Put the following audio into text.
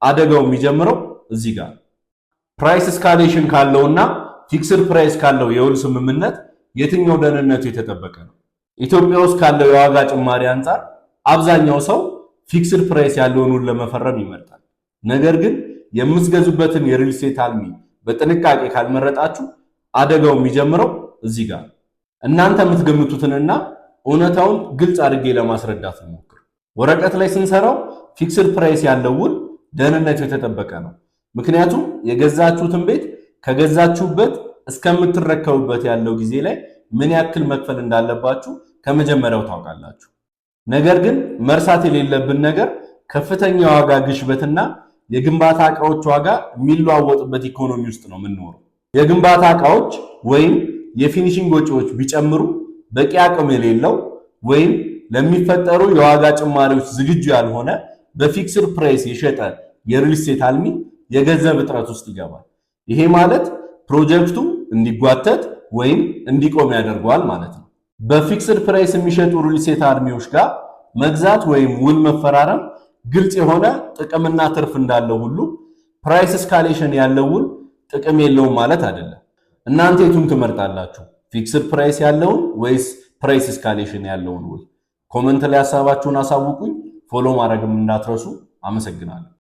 አደጋው የሚጀምረው እዚህ ጋር ፕራይስ እስካሌሽን ካለውና ፊክስድ ፕራይስ ካለው የውል ስምምነት የትኛው ደህንነቱ የተጠበቀ ነው? ኢትዮጵያ ውስጥ ካለው የዋጋ ጭማሪ አንፃር አብዛኛው ሰው ፊክስድ ፕራይስ ያለውን ውል ለመፈረም ይመርጣል። ነገር ግን የምትገዙበትን የሪል ስቴት አልሚ በጥንቃቄ ካልመረጣችሁ አደጋው የሚጀምረው እዚህ ጋር። እናንተ የምትገምቱትንና እውነታውን ግልጽ አድርጌ ለማስረዳት ልሞክር። ወረቀት ላይ ስንሰራው ፊክስድ ፕራይስ ያለው ውል ደህንነቱ የተጠበቀ ነው። ምክንያቱም የገዛችሁትን ቤት ከገዛችሁበት እስከምትረከቡበት ያለው ጊዜ ላይ ምን ያክል መክፈል እንዳለባችሁ ከመጀመሪያው ታውቃላችሁ። ነገር ግን መርሳት የሌለብን ነገር ከፍተኛ ዋጋ ግሽበትና የግንባታ ዕቃዎች ዋጋ የሚለዋወጥበት ኢኮኖሚ ውስጥ ነው የምንኖረው። የግንባታ ዕቃዎች ወይም የፊኒሺንግ ወጪዎች ቢጨምሩ በቂ አቅም የሌለው ወይም ለሚፈጠሩ የዋጋ ጭማሪዎች ዝግጁ ያልሆነ በፊክስድ ፕራይስ የሸጠ የሪል ስቴት አልሚ የገንዘብ እጥረት ውስጥ ይገባል። ይሄ ማለት ፕሮጀክቱ እንዲጓተት ወይም እንዲቆም ያደርገዋል ማለት ነው። በፊክስድ ፕራይስ የሚሸጡ ሪል ስቴት አልሚዎች ጋር መግዛት ወይም ውል መፈራረም ግልጽ የሆነ ጥቅምና ትርፍ እንዳለው ሁሉ ፕራይስ እስካሌሽን ያለው ውል ጥቅም የለውም ማለት አይደለም። እናንተ የቱን ትመርጣላችሁ? ፊክስድ ፕራይስ ያለውን ወይስ ፕራይስ እስካሌሽን ያለውን ውል? ኮመንት ላይ ሐሳባችሁን አሳውቁኝ። ፎሎ ማድረግም እንዳትረሱ። አመሰግናለሁ።